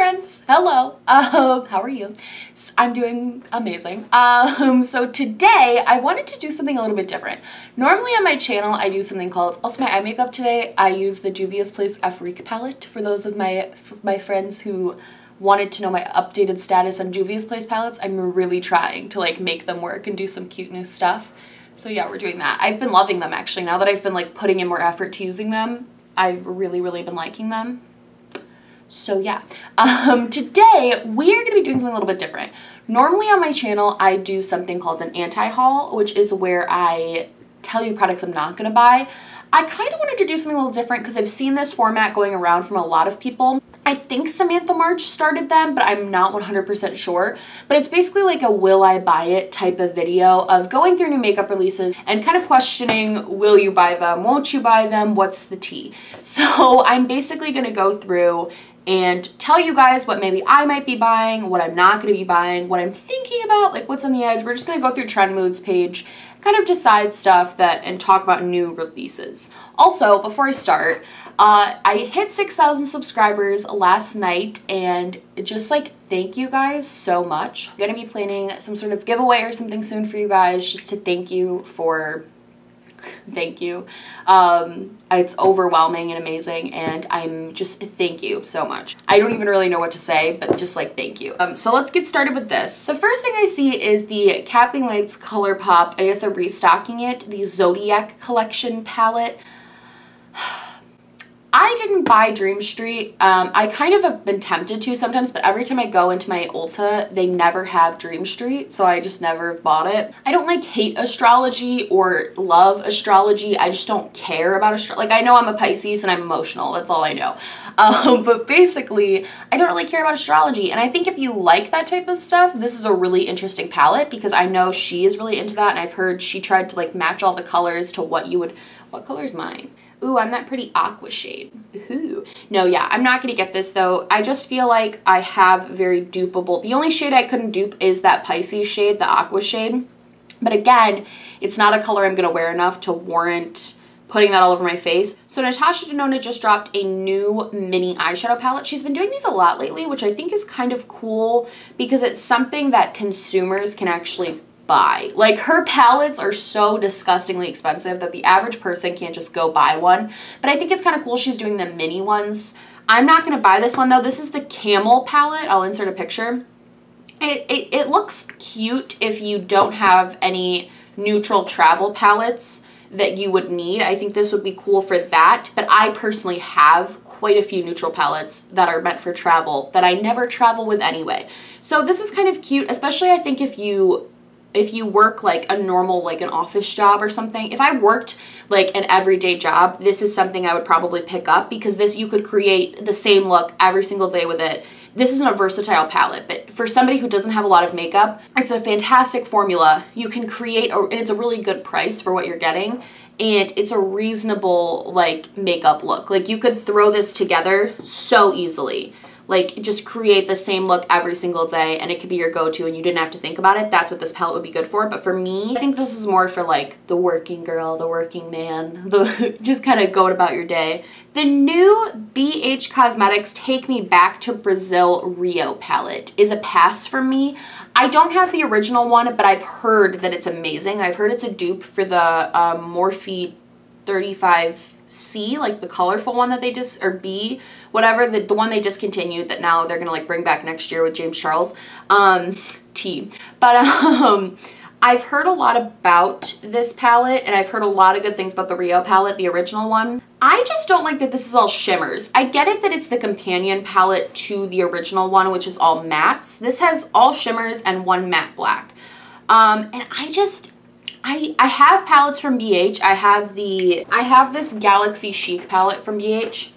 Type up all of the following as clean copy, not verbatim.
friends, hello. How are you? I'm doing amazing. So today I wanted to do something a little bit different. Normally on my channel I do something called, also my eye makeup today, I use the Juvia's Place Afrique palette for those of my friends who wanted to know my updated status on Juvia's Place palettes. I'm really trying to like make them work and do some cute new stuff. So yeah, we're doing that. I've been loving them actually. Now that I've been like putting in more effort to using them, I've really been liking them. So yeah, today we are going to be doing something a little bit different. Normally on my channel, I do something called an anti-haul, which is where I tell you products I'm not going to buy. I kind of wanted to do something a little different because I've seen this format going around from a lot of people. I think Samantha March started them, but I'm not 100% sure. But it's basically like a will I buy it type of video of going through new makeup releases and kind of questioning, will you buy them, won't you buy them, what's the tea? So I'm basically going to go through and tell you guys what maybe I might be buying, what I'm not going to be buying, what I'm thinking about, like what's on the edge. We're just going to go through Trend Moods page, kind of decide stuff and talk about new releases. Also, before I start, I hit 6,000 subscribers last night, and just like thank you guys so much. I'm going to be planning some sort of giveaway or something soon for you guys just to thank you for... Thank you. It's overwhelming and amazing, and I'm just thank you so much. I don't even really know what to say, but just like thank you. So let's get started with this. The first thing I see is the Kathleen Lights ColourPop. I guess they're restocking it. The Zodiac Collection palette. I didn't buy Dream Street. I kind of have been tempted to sometimes, but every time I go into my Ulta, they never have Dream Street, so I just never have bought it. I don't like hate astrology or love astrology. I just don't care about astrology. Like, I know I'm a Pisces and I'm emotional. That's all I know. But basically, I don't really care about astrology. And I think if you like that type of stuff, this is a really interesting palette because I know she is really into that, and I've heard she tried to like match all the colors to what you would... What color is mine? Ooh, I'm that pretty aqua shade. Ooh. No, yeah, I'm not going to get this though. I just feel like I have very dupeable. The only shade I couldn't dupe is that Pisces shade, the aqua shade. But again, it's not a color I'm going to wear enough to warrant putting that all over my face. So Natasha Denona just dropped a new mini eyeshadow palette. She's been doing these a lot lately, which I think is kind of cool because it's something that consumers can actually buy. Like, her palettes are so disgustingly expensive that the average person can't just go buy one. But I think it's kind of cool she's doing the mini ones. I'm not going to buy this one though. This is the Camel palette. I'll insert a picture. It looks cute if you don't have any neutral travel palettes that you would need. I think this would be cool for that. But I personally have quite a few neutral palettes that are meant for travel that I never travel with anyway. So this is kind of cute, especially I think if you work like a normal, like an office job or something. If I worked like an everyday job, this is something I would probably pick up because this, you could create the same look every single day with it. This isn't a versatile palette, but for somebody who doesn't have a lot of makeup, it's a fantastic formula. You can create, and it's a really good price for what you're getting. And it's a reasonable like makeup look. Like, you could throw this together so easily. Like, just create the same look every single day and it could be your go-to and you didn't have to think about it. That's what this palette would be good for. But for me, I think this is more for like the working girl, the working man, just kind of going about your day. The new BH Cosmetics Take Me Back to Brazil Rio palette is a pass for me. I don't have the original one, but I've heard that it's amazing. I've heard it's a dupe for the Morphe 35C, like the colorful one that they just, or B, whatever, the one they discontinued that now they're gonna like bring back next year with James Charles, T. But I've heard a lot about this palette and I've heard a lot of good things about the Rio palette, the original one. I just don't like that this is all shimmers. I get it that it's the companion palette to the original one, which is all mattes. This has all shimmers and one matte black. And I have palettes from BH. I have this Galaxy Chic palette from BH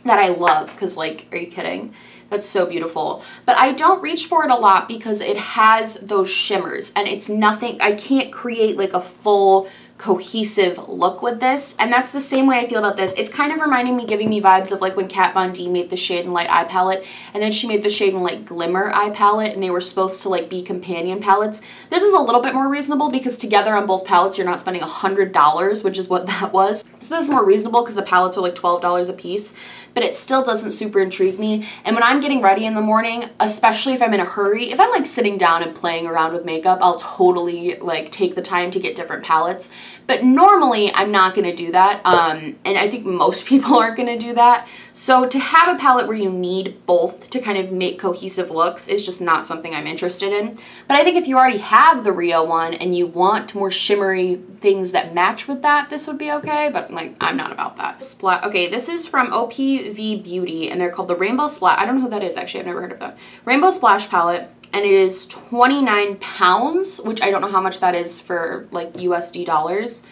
that I love because, like, are you kidding? That's so beautiful. But I don't reach for it a lot because it has those shimmers and it's nothing, I can't create like a full cohesive look with this, and that's the same way I feel about this. It's kind of reminding me, giving me vibes of like when Kat Von D made the Shade and Light eye palette, and then she made the Shade and Light Glimmer eye palette, and they were supposed to like be companion palettes. This is a little bit more reasonable because together on both palettes you're not spending $100, which is what that was. So this is more reasonable because the palettes are like $12 a piece. but it still doesn't super intrigue me. And when I'm getting ready in the morning, especially if I'm in a hurry, if I'm like sitting down and playing around with makeup, I'll totally like take the time to get different palettes. But normally I'm not going to do that. And I think most people aren't going to do that. So to have a palette where you need both to kind of make cohesive looks is just not something I'm interested in. But I think if you already have the Rio one and you want more shimmery things that match with that, this would be okay. But like, I'm not about that. Okay, this is from OPV Beauty and they're called the Rainbow Splash. I don't know who that is actually. I've never heard of them. Rainbow Splash palette. And it is 29 pounds, which I don't know how much that is for like USD dollars.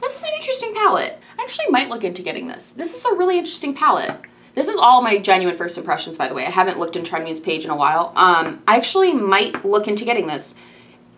This is an interesting palette. I actually might look into getting this. This is a really interesting palette. This is all my genuine first impressions, by the way. I haven't looked in Trendme's page in a while. I actually might look into getting this.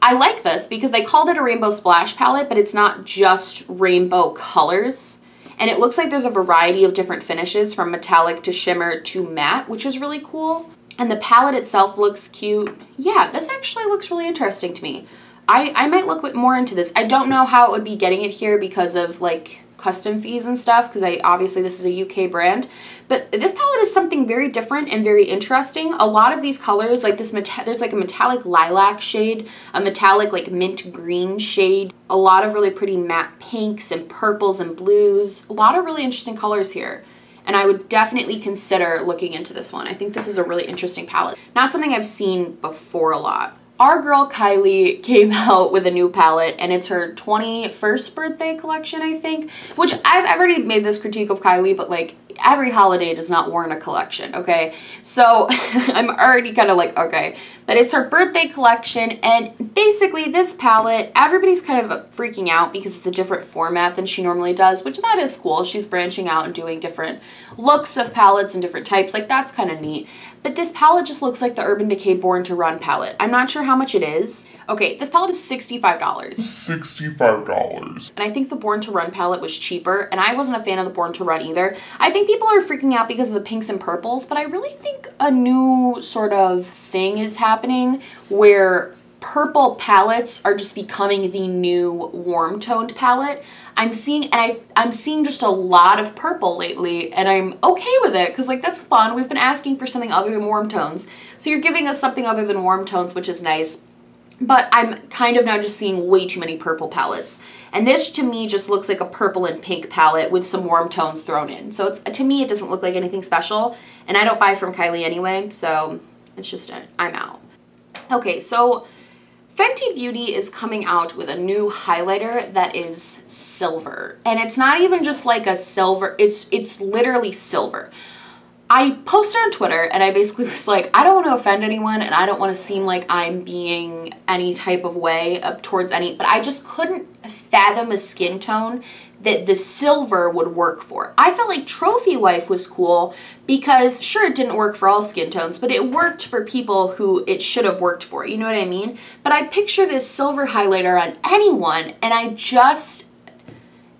I like this because they called it a Rainbow Splash palette, but it's not just rainbow colors. And it looks like there's a variety of different finishes from metallic to shimmer to matte, which is really cool. And the palette itself looks cute. Yeah, this actually looks really interesting to me. I might look more into this. I don't know how it would be getting it here because of like custom fees and stuff, because obviously this is a UK brand. But this palette is something very different and very interesting. A lot of these colors, like this, there's like a metallic lilac shade, a metallic like mint green shade, a lot of really pretty matte pinks and purples and blues, a lot of really interesting colors here. And I would definitely consider looking into this one. I think this is a really interesting palette. Not something I've seen before a lot. Our girl Kylie came out with a new palette and it's her 21st birthday collection, I think. Which, as I've already made this critique of Kylie, but like every holiday does not warrant a collection, okay? So I'm already kind of like, okay. But it's her birthday collection and basically this palette, everybody's kind of freaking out because it's a different format than she normally does, which that is cool. She's branching out and doing different looks of palettes and different types. Like that's kind of neat. But this palette just looks like the Urban Decay Born to Run palette. I'm not sure how much it is. Okay, this palette is $65. $65. And I think the Born to Run palette was cheaper, and I wasn't a fan of the Born to Run either. I think people are freaking out because of the pinks and purples, but I really think a new sort of thing is happening where purple palettes are just becoming the new warm toned palette. I'm seeing just a lot of purple lately and I'm okay with it because like that's fun. We've been asking for something other than warm tones. So you're giving us something other than warm tones, which is nice. But I'm kind of now just seeing way too many purple palettes. And this to me just looks like a purple and pink palette with some warm tones thrown in. So it's, to me it doesn't look like anything special and I don't buy from Kylie anyway. So it's just, I'm out. Okay, so Fenty Beauty is coming out with a new highlighter that is silver. And it's not even just like a silver, it's literally silver. I posted on Twitter and I basically was like, I don't want to offend anyone and I don't want to seem like I'm being any type of way up towards any, but I just couldn't fathom a skin tone that the silver would work for. I felt like Trophy Wife was cool because sure, it didn't work for all skin tones, but it worked for people who it should have worked for, you know what I mean? But I picture this silver highlighter on anyone and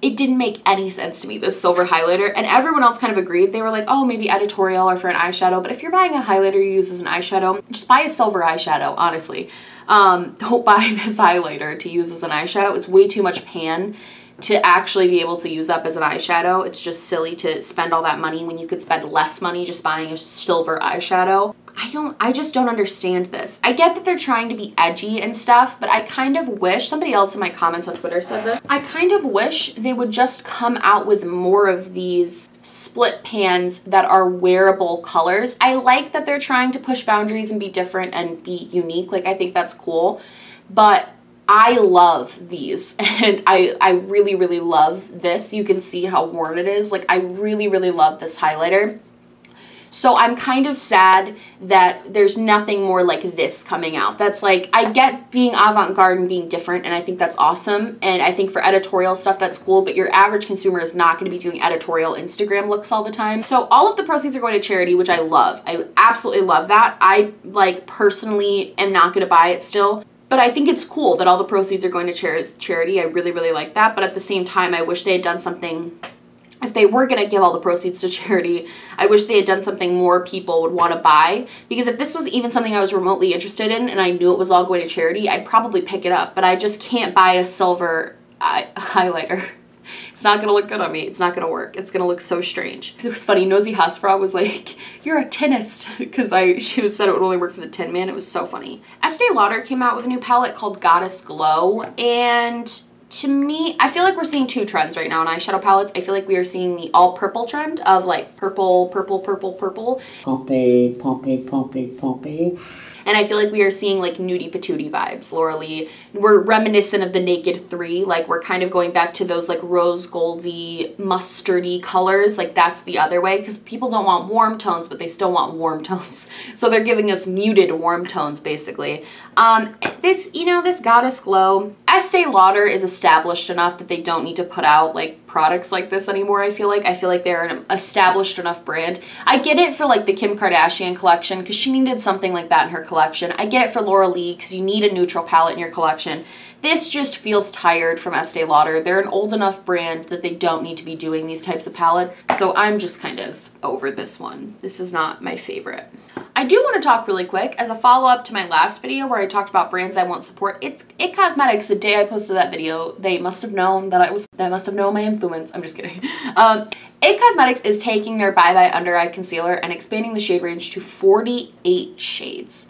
it didn't make any sense to me, this silver highlighter, and everyone else kind of agreed. They were like, oh, maybe editorial or for an eyeshadow, but if you're buying a highlighter you use as an eyeshadow, just buy a silver eyeshadow, honestly. Don't buy this highlighter to use as an eyeshadow. It's way too much pan to actually be able to use up as an eyeshadow. It's just silly to spend all that money when you could spend less money just buying a silver eyeshadow. I just don't understand this. I get that they're trying to be edgy and stuff, but I kind of wish, somebody else in my comments on Twitter said this, I kind of wish they would just come out with more of these split pans that are wearable colors. I like that they're trying to push boundaries and be different and be unique. Like, I think that's cool, but I love these and I really, really love this. You can see how worn it is. Like, I really, really love this highlighter. So I'm kind of sad that there's nothing more like this coming out. That's like, I get being avant-garde and being different, and I think that's awesome. And I think for editorial stuff, that's cool, but your average consumer is not going to be doing editorial Instagram looks all the time. So all of the proceeds are going to charity, which I love. I absolutely love that. I, like, personally am not going to buy it still. But I think it's cool that all the proceeds are going to charity. I really, really like that. But at the same time, I wish they had done something. If they were going to give all the proceeds to charity, I wish they had done something more people would want to buy. Because if this was even something I was remotely interested in and I knew it was all going to charity, I'd probably pick it up. But I just can't buy a silver highlighter. It's not gonna look good on me. It's not gonna work. It's gonna look so strange. It was funny. Nosy Hasfra was like, "You're a tinist," because she said it would only work for the Tin Man. It was so funny. Estee Lauder came out with a new palette called Goddess Glow, and to me, I feel like we're seeing two trends right now in eyeshadow palettes. I feel like we are seeing the all purple trend of like purple, purple, purple, purple. Pumpy, pumpy, pumpy, pumpy. And I feel like we are seeing like nudie patootie vibes. Laura Lee, we're reminiscent of the Naked 3. Like we're kind of going back to those like rose goldy, mustardy colors. Like that's the other way, because people don't want warm tones, but they still want warm tones. So they're giving us muted warm tones basically. This Goddess Glow, Estee Lauder is established enough that they don't need to put out like products like this anymore. I feel like they're an established enough brand. I get it for like the Kim Kardashian collection because she needed something like that in her collection. I get it for Laura Lee because you need a neutral palette in your collection. This just feels tired from Estee Lauder. They're an old enough brand that they don't need to be doing these types of palettes. So I'm just kind of over this one. This is not my favorite. I do want to talk really quick as a follow-up to my last video where I talked about brands I won't support. It's IT Cosmetics. The day I posted that video, they must have known that they must have known my influence. I'm just kidding. IT Cosmetics is taking their Bye Bye Under Eye Concealer and expanding the shade range to 48 shades.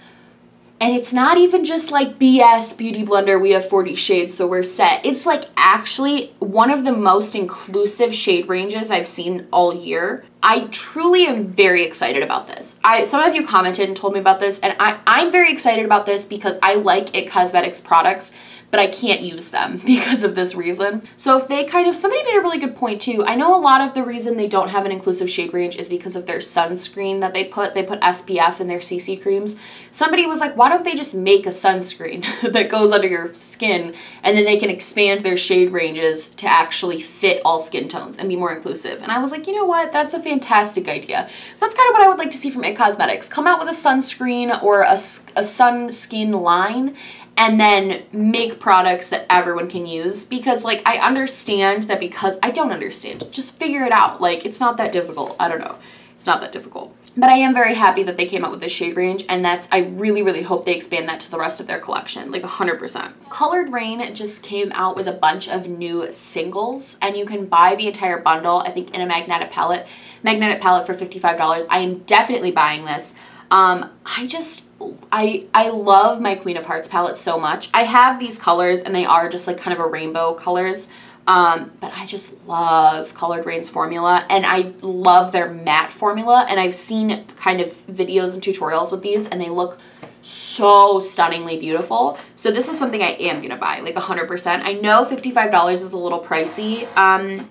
And it's not even just like BS Beauty Blender, we have 40 shades, so we're set. It's like actually one of the most inclusive shade ranges I've seen all year. I truly am very excited about this. Some of you commented and told me about this, and I'm very excited about this because I like IT Cosmetics products, but I can't use them because of this reason. So if they somebody made a really good point too. I know a lot of the reason they don't have an inclusive shade range is because of their sunscreen that they put SPF in their CC creams. Somebody was like, why don't they just make a sunscreen that goes under your skin and then they can expand their shade ranges to actually fit all skin tones and be more inclusive. And I was like, you know what? That's a fantastic idea. So that's kind of what I would like to see from IT Cosmetics. Come out with a sunscreen or a sun skin line and then make products that everyone can use, because like I understand that, because I don't understand. Just figure it out. Like it's not that difficult. I don't know. It's not that difficult. But I am very happy that they came out with this shade range, and I really, really hope they expand that to the rest of their collection, like 100%. Colored Rain just came out with a bunch of new singles, and you can buy the entire bundle, I think, in a magnetic palette for $55. I am definitely buying this. I love my Queen of Hearts palette so much. I have these colors and they are just like kind of a rainbow colors. But I just love Colored Rain's formula, and I love their matte formula, and I've seen kind of videos and tutorials with these and they look so stunningly beautiful. So this is something I am gonna buy, like 100%. I know $55 is a little pricey,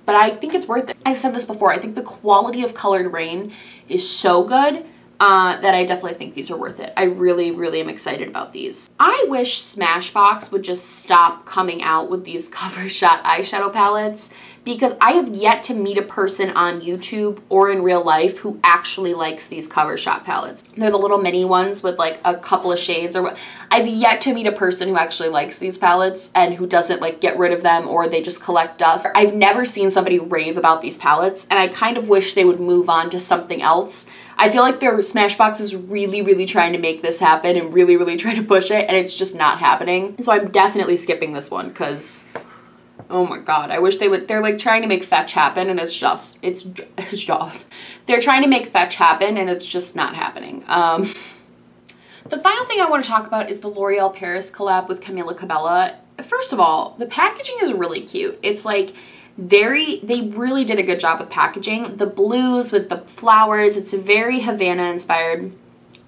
but I think it's worth it. I've said this before, I think the quality of Colored Rain is so good that I definitely think these are worth it. I really, really am excited about these. I wish Smashbox would just stop coming out with these cover shot eyeshadow palettes, because I have yet to meet a person on YouTube or in real life who actually likes these cover shot palettes. They're the little mini ones with like a couple of shades, or I've yet to meet a person who actually likes these palettes and who doesn't like get rid of them, or they just collect dust. I've never seen somebody rave about these palettes, and I kind of wish they would move on to something else. I feel like their Smashbox is really, really trying to make this happen and really, really trying to push it, and it's just not happening. So I'm definitely skipping this one because, oh my god, I wish they would. They're like trying to make fetch happen, and it's just, they're trying to make fetch happen, and it's just not happening. The final thing I want to talk about is the L'Oreal Paris collab with Camila Cabello. First of all, the packaging is really cute. It's like they really did a good job with packaging. The blues with the flowers, it's very Havana inspired.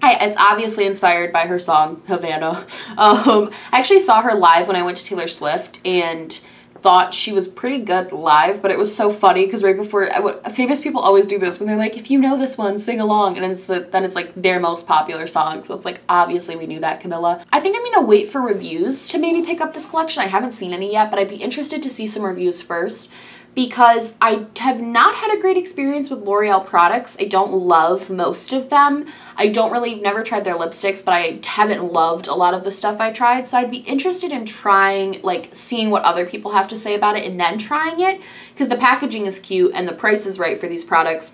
It's obviously inspired by her song Havana. I actually saw her live when I went to Taylor Swift and thought she was pretty good live, but it was so funny because right before, famous people always do this when they're like, if you know this one, sing along, and then it's like their most popular song. So it's like, obviously we knew that, Camilla. I think I'm gonna wait for reviews to maybe pick up this collection. I haven't seen any yet, but I'd be interested to see some reviews first, because I have not had a great experience with L'Oreal products. I don't love most of them. Never tried their lipsticks, but I haven't loved a lot of the stuff I tried. So I'd be interested in trying, like seeing what other people have to say about it and then trying it, because the packaging is cute and the price is right for these products.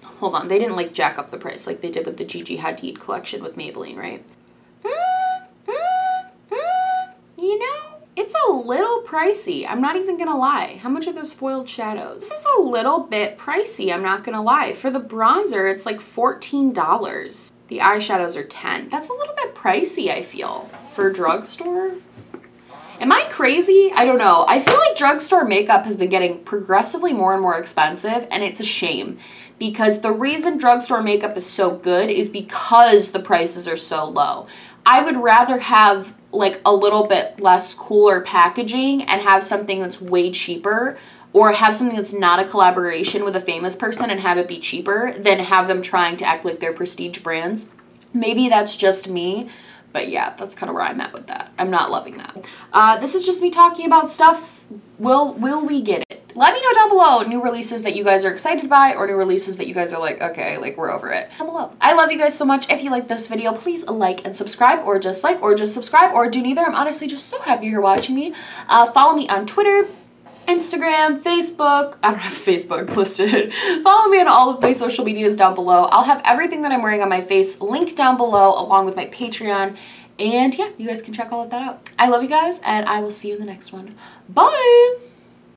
Hold on, they didn't like jack up the price like they did with the Gigi Hadid collection with Maybelline, right? You know, It's a little pricey. I'm not even gonna lie. How much are those foiled shadows? This is a little bit pricey. I'm not gonna lie. For the bronzer, it's like $14. The eyeshadows are $10. That's a little bit pricey, I feel, for a drugstore. Am I crazy? I don't know. I feel like drugstore makeup has been getting progressively more and more expensive, and it's a shame because the reason drugstore makeup is so good is because the prices are so low. I would rather have like a little bit less cooler packaging and have something that's way cheaper, or have something that's not a collaboration with a famous person and have it be cheaper than have them trying to act like they're prestige brands. Maybe that's just me, but yeah, that's kind of where I'm at with that. I'm not loving that. This is just me talking about stuff. Will we get it? Let me know down below new releases that you guys are excited by, or new releases that you guys are like, okay, like we're over it. Down below. I love you guys so much. If you like this video, please like and subscribe, or just like, or just subscribe, or do neither. I'm honestly just so happy you're watching me. Follow me on Twitter, Instagram, Facebook. I don't have Facebook listed. Follow me on all of my social medias down below. I'll have everything that I'm wearing on my face linked down below, along with my Patreon. And yeah, you guys can check all of that out. I love you guys, and I will see you in the next one. Bye!